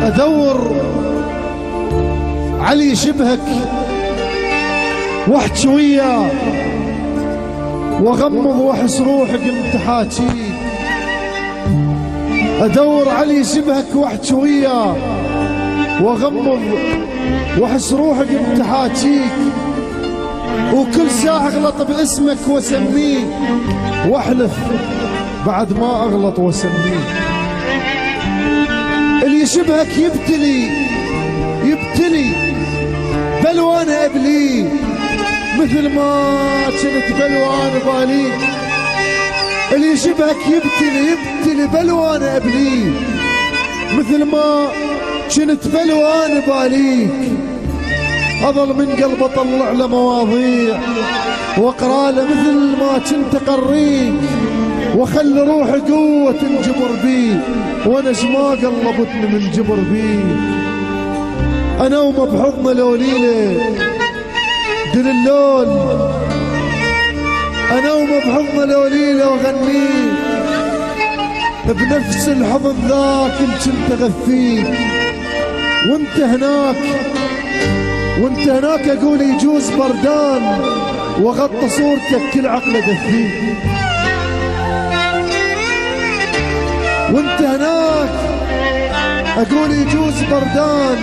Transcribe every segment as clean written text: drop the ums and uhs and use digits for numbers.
ادور علي شبهك واحكي وياه واغمض واحس روحك انت حاجيك. ادور علي شبهك واحكي وياه واغمض واحس روحك انت حاجيك. وكل ساعة اغلط باسمك واسميك واحلف بعد ما اغلط واسميك. اللي يشبهك يبتلي بل وانا ابليه مثل ما كنت بل وانا باليك. اللي يشبهك يبتلي بل وانا ابليه مثل ما كنت بل وانا باليك. اظل من قلبه اطلع له مواضيع واقرا له مثل ما كنت اقريك وخلي روحي قوة تنجبر بيه وانا شما قلبتني من جبر بيه. انا وما بحضن لوليله دل اللول انا وما بحضن لوليله واغنيه بنفس الحضن ذاك اللي كنت اغفيه. وانت هناك اقول يجوز بردان وغطى صورتك كل عقله دفيه. وانت هناك اقول يجوز بردان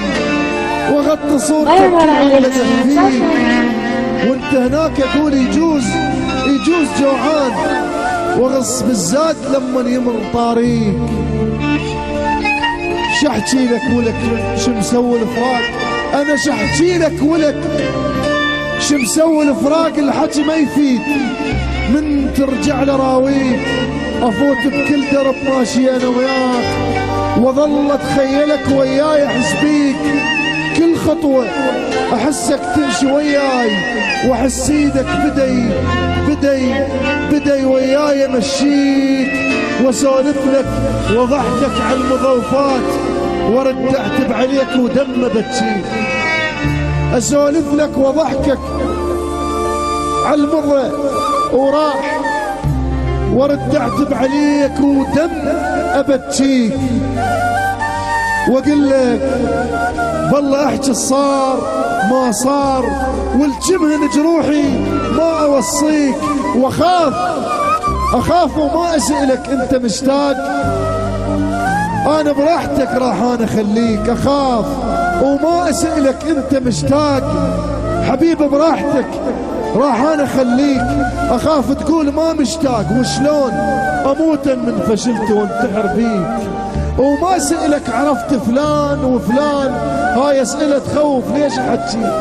وغطى صورتك كل عقله دفيه. وانت هناك اقول يجوز جوعان وغص بالزاد لما يمر طاريك. شحكي لك ولك شو مسوي الفراق انا شحكي لك ولك شو مسوي الفراق. الحكي ما يفيد من ترجع لراويك. افوت بكل درب ماشي انا وياك واظل اتخيلك وياي احس بيك. كل خطوه احسك تمشي وياي واحس ايدك بدي وياي امشيك واسولف لك وضحكك على المضوفات وارد اعتب عليك ودم بتشيك. اسولف لك وضحكك على المضى وراح وارد اعتب عليك ودم ابتشيك. واقول لك بالله احكي الصار ما صار والجبهن جروحي ما اوصيك. واخاف وما اسالك انت مشتاق انا براحتك راح انا اخليك. اخاف وما اسالك انت مشتاق حبيبي براحتك راح انا اخليك. اخاف تقول ما مشتاق وشلون اموت من فشلت وانتحر بيك. وما سألك عرفت فلان وفلان هاي اسئلة تخوف ليش حكيت.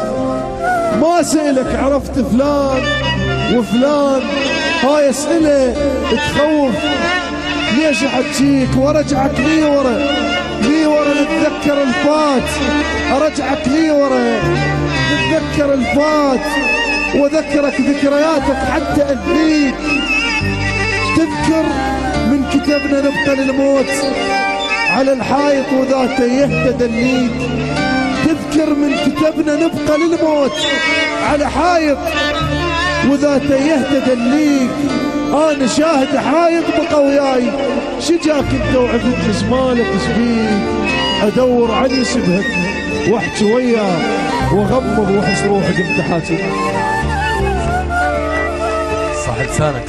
ما سألك عرفت فلان وفلان هاي اسئلة تخوف ليش حكيك. وارجعك لي ورا نتذكر الفات. ارجعك لي ورا نتذكر الفات وذكرك ذكرياتك حتى اذنيك. تذكر من كتبنا نبقى للموت على الحائط وذاته يهتدليك. تذكر من كتبنا نبقى للموت على حائط وذاته يهتدليك. انا شاهد حايط بقى وياي شجاك انت وعبد جسمالك شبيك. ادور علي شبهك واحكي وياه واغمض واحس روحك انت حاكي. صح لسانك.